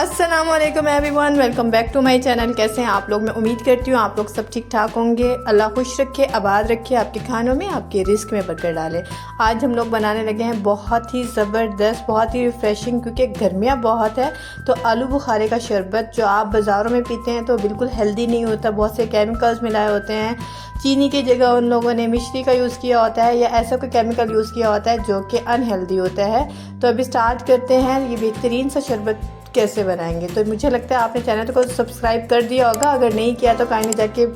अस्सलामुअलैकुम everyone, welcome back to my channel. कैसे हैं आप लोग? मैं उम्मीद करती हूँ आप लोग सब ठीक ठाक होंगे। अल्लाह खुश रखे, आबाद रखे, आपके खानों में, आपके रिस्क में बरकत डाले। आज हम लोग बनाने लगे हैं बहुत ही ज़बरदस्त, बहुत ही रिफ़्रेशिंग, क्योंकि गर्मियाँ बहुत है तो आलू बुखारे का शरबत जो आप बाज़ारों में पीते हैं तो बिल्कुल हेल्दी नहीं होता, बहुत से केमिकल्स मिलाए होते हैं। चीनी की जगह उन लोगों ने मिश्री का यूज़ किया होता है या ऐसा कोई केमिकल यूज़ किया होता है जो कि अनहेल्दी होता है। तो अभी स्टार्ट करते हैं ये बेहतरीन सा शरबत कैसे बनाएंगे। तो मुझे लगता है आपने चैनल को सब्सक्राइब कर दिया होगा, अगर नहीं किया तो काइंडली जाके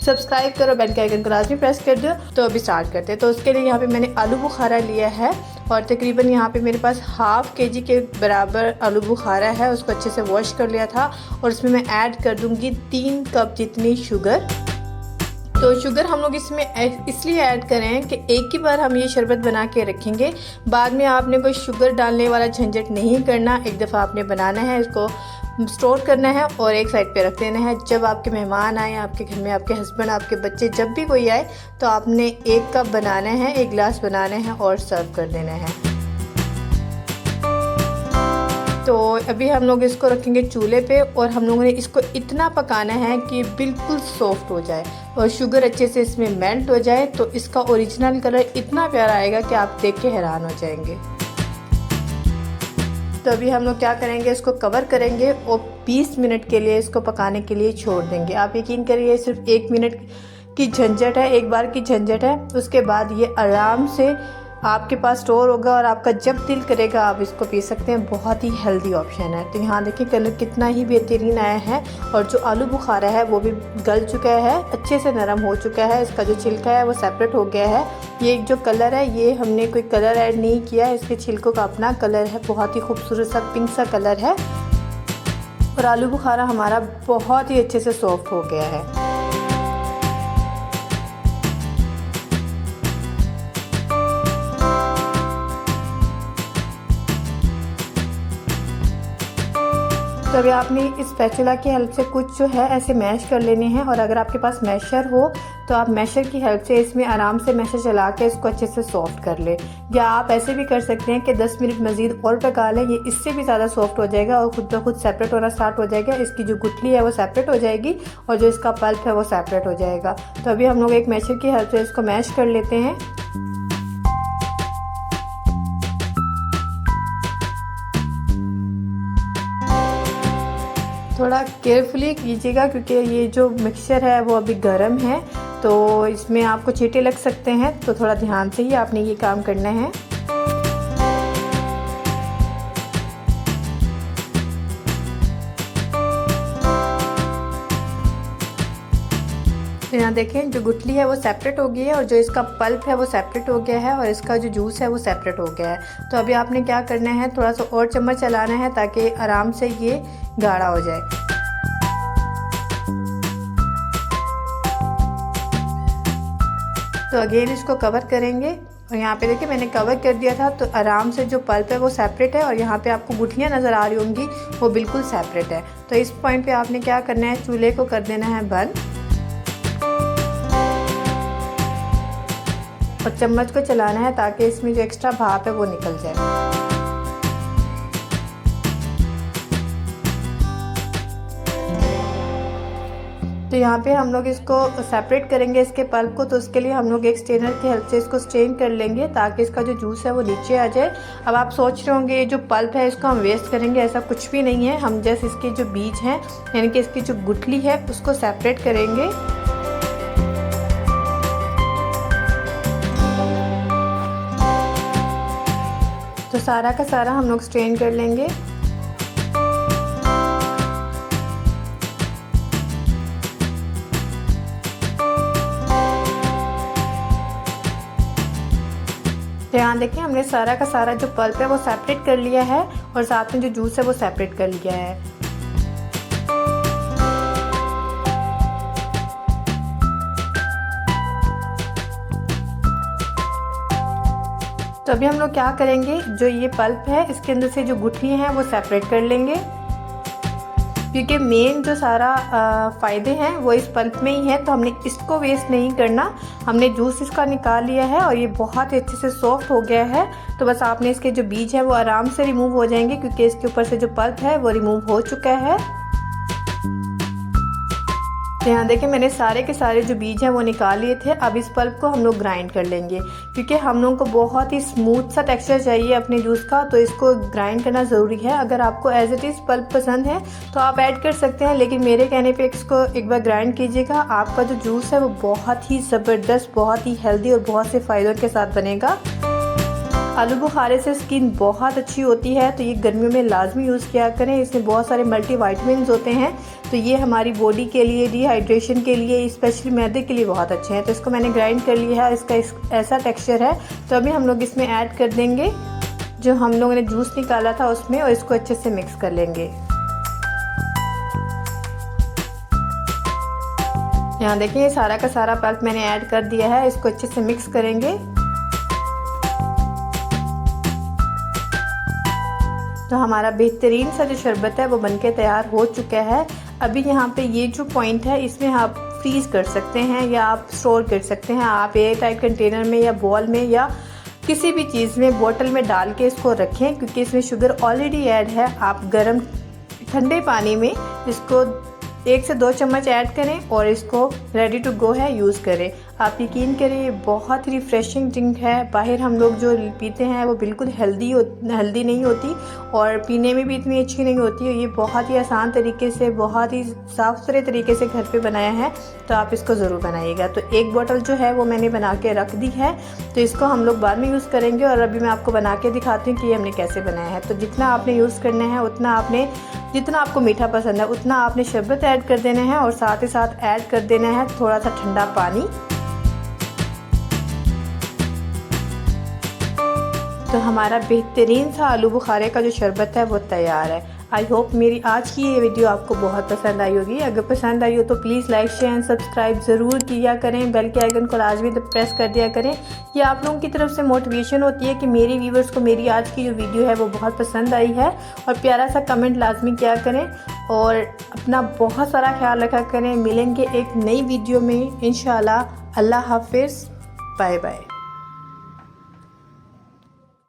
सब्सक्राइब करो, बेल के आइकन को लाजमी प्रेस कर दो। तो अभी स्टार्ट करते हैं। तो उसके लिए यहाँ पे मैंने आलू बुखारा लिया है और तकरीबन यहाँ पे मेरे पास हाफ़ केजी के बराबर आलू बुखारा है। उसको अच्छे से वॉश कर लिया था और उसमें मैं ऐड कर दूँगी 3 कप जितनी शुगर। तो शुगर हम लोग इसमें इसलिए ऐड करें कि एक ही बार हम ये शरबत बना के रखेंगे, बाद में आपने कोई शुगर डालने वाला झंझट नहीं करना। एक दफ़ा आपने बनाना है, इसको स्टोर करना है और एक साइड पे रख देना है। जब आपके मेहमान आए आपके घर में, आपके हस्बैंड, आपके बच्चे, जब भी कोई आए तो आपने 1 कप बनाना है, 1 गिलास बनाना है और सर्व कर देना है। तो अभी हम लोग इसको रखेंगे चूल्हे पे और हम लोगों ने इसको इतना पकाना है कि बिल्कुल सॉफ्ट हो जाए और शुगर अच्छे से इसमें मेल्ट हो जाए। तो इसका ओरिजिनल कलर इतना प्यारा आएगा कि आप देख के हैरान हो जाएंगे। तो अभी हम लोग क्या करेंगे, इसको कवर करेंगे और 20 मिनट के लिए इसको पकाने के लिए छोड़ देंगे। आप यकीन करिए सिर्फ 1 मिनट की झंझट है, एक बार की झंझट है। उसके बाद ये आराम से आपके पास स्टोर होगा और आपका जब दिल करेगा आप इसको पी सकते हैं। बहुत ही हेल्दी ऑप्शन है। तो यहाँ देखिए कलर कितना ही बेहतरीन आया है और जो आलू बुखारा है वो भी गल चुका है, अच्छे से नरम हो चुका है। इसका जो छिलका है वो सेपरेट हो गया है। ये जो कलर है ये हमने कोई कलर ऐड नहीं किया है, इसके छिलकों का अपना कलर है। बहुत ही खूबसूरत सा पिंक सा कलर है और आलू बुखारा हमारा बहुत ही अच्छे से सॉफ्ट हो गया है। तो अभी आपने इस स्पैचुला की हेल्प से कुछ जो है ऐसे मैश कर लेने हैं और अगर आपके पास मैशर हो तो आप मैशर की हेल्प से इसमें आराम से मैशर चला के इसको अच्छे से सॉफ्ट कर ले। या आप ऐसे भी कर सकते हैं कि 10 मिनट मज़ीद और पका लें, ये इससे भी ज़्यादा सॉफ्ट हो जाएगा और खुद ब खुद सेपरेट होना स्टार्ट हो जाएगा। इसकी जो गुठली है वो सेपरेट हो जाएगी और जो इसका पल्प है वो सेपरेट हो जाएगा। तो अभी हम लोग एक मैशर की हेल्प से इसको मैश कर लेते हैं। थोड़ा केयरफुली कीजिएगा क्योंकि ये जो मिक्सचर है वो अभी गर्म है तो इसमें आपको चींटे लग सकते हैं, तो थोड़ा ध्यान से ही आपने ये काम करना है। तो यहाँ देखें जो गुठली है वो सेपरेट हो गई है और जो इसका पल्प है वो सेपरेट हो गया है और इसका जो जूस है वो सेपरेट हो गया है। तो अभी आपने क्या करना है, थोड़ा सा और चम्मच चलाना है ताकि आराम से ये गाढ़ा हो जाए। तो अगेन इसको कवर करेंगे और यहाँ पे देखिए मैंने कवर कर दिया था तो आराम से जो पल्प है वो सेपरेट है और यहाँ पे आपको गुठलियाँ नज़र आ रही होंगी वो बिल्कुल सेपरेट है। तो इस पॉइंट पे आपने क्या करना है, चूल्हे को कर देना है बंद और चम्मच को चलाना है ताकि इसमें जो एक्स्ट्रा भाप है वो निकल जाए। तो यहाँ पे हम लोग इसको सेपरेट करेंगे इसके पल्प को, तो उसके लिए हम लोग एक स्ट्रेनर की हेल्प से इसको स्ट्रेन कर लेंगे ताकि इसका जो जूस है वो नीचे आ जाए। अब आप सोच रहे होंगे ये जो पल्प है इसको हम वेस्ट करेंगे, ऐसा कुछ भी नहीं है। हम जस्ट इसके जो बीज हैं यानी कि इसकी जो गुठली है उसको सेपरेट करेंगे। तो सारा का सारा हम लोग स्ट्रेन कर लेंगे। तो यहाँ देखिए हमने सारा का सारा जो पल्प है वो सेपरेट कर लिया है और साथ में जो जूस है वो सेपरेट कर लिया है। तो अभी हम लोग क्या करेंगे, जो ये पल्प है इसके अंदर से जो गुठली हैं वो सेपरेट कर लेंगे। क्योंकि मेन जो सारा फ़ायदे हैं वो इस पल्प में ही है। तो हमने इसको वेस्ट नहीं करना। हमने जूस इसका निकाल लिया है और ये बहुत ही अच्छे से सॉफ्ट हो गया है। तो बस आपने इसके जो बीज है वो आराम से रिमूव हो जाएंगे, क्योंकि इसके ऊपर से जो पल्प है वो रिमूव हो चुका है। तो यहाँ देखिए मैंने सारे के सारे जो बीज हैं वो निकाल लिए थे। अब इस पल्प को हम लोग ग्राइंड कर लेंगे, क्योंकि हम लोगों को बहुत ही स्मूथ सा टेक्सचर चाहिए अपने जूस का, तो इसको ग्राइंड करना ज़रूरी है। अगर आपको एज इट इज़ पल्प पसंद है तो आप ऐड कर सकते हैं, लेकिन मेरे कहने पे इसको एक बार ग्राइंड कीजिएगा। आपका जो जूस है वो बहुत ही ज़बरदस्त, बहुत ही हेल्दी और बहुत से फ़ायदों के साथ बनेगा। आलू बुखारे से स्किन बहुत अच्छी होती है, तो ये गर्मियों में लाजमी यूज़ किया करें। इसमें बहुत सारे मल्टी वाइटामिन्स होते हैं, तो ये हमारी बॉडी के लिए, डिहाइड्रेशन के लिए, स्पेशली मैदे के लिए बहुत अच्छे हैं। तो इसको मैंने ग्राइंड कर लिया है, इसका ऐसा टेक्सचर है। तो अभी हम लोग इसमें ऐड कर देंगे जो हम लोगों ने जूस निकाला था उसमें, और इसको अच्छे से मिक्स कर लेंगे। यहाँ देखिए ये सारा का सारा पल्प मैंने ऐड कर दिया है, इसको अच्छे से मिक्स करेंगे। तो हमारा बेहतरीन सा जो शरबत है वो बनके तैयार हो चुका है। अभी यहाँ पे ये जो पॉइंट है इसमें आप फ्रीज़ कर सकते हैं या आप स्टोर कर सकते हैं। आप एयर टाइट कंटेनर में या बॉल में या किसी भी चीज़ में, बोतल में डाल के इसको रखें, क्योंकि इसमें शुगर ऑलरेडी ऐड है। आप गर्म ठंडे पानी में इसको 1 से 2 चम्मच ऐड करें और इसको रेडी टू गो है यूज़ करें। आप यकीन करें ये बहुत ही रिफ़्रेशिंग ड्रिंक है। बाहर हम लोग जो पीते हैं वो बिल्कुल हेल्दी नहीं होती और पीने में भी इतनी अच्छी नहीं होती। ये बहुत ही आसान तरीके से, बहुत ही साफ़ सुथरे तरीके से घर पे बनाया है, तो आप इसको ज़रूर बनाइएगा। तो एक बोतल जो है वो मैंने बना के रख दी है, तो इसको हम लोग बाद में यूज़ करेंगे। और अभी मैं आपको बना के दिखाती हूँ कि ये हमने कैसे बनाया है। तो जितना आपने यूज़ करना है उतना आपने, जितना आपको मीठा पसंद है उतना आपने शरबत ऐड कर देना है, और साथ ही साथ ऐड कर देना है थोड़ा सा ठंडा पानी। तो हमारा बेहतरीन सा आलू बुखारे का जो शरबत है वो तैयार है। आई होप मेरी आज की ये वीडियो आपको बहुत पसंद आई होगी। अगर पसंद आई हो तो please like, share and subscribe ज़रूर किया करें। बेल के आइकन को लाजमी प्रेस कर दिया करें। ये आप लोगों की तरफ से मोटिवेशन होती है कि मेरे व्यूवर्स को मेरी आज की जो वीडियो है वो बहुत पसंद आई है। और प्यारा सा कमेंट लाजमी किया करें और अपना बहुत सारा ख्याल रखा करें। मिलेंगे एक नई वीडियो में इंशाल्लाह। अल्लाह हाफिज़, बाय बाय।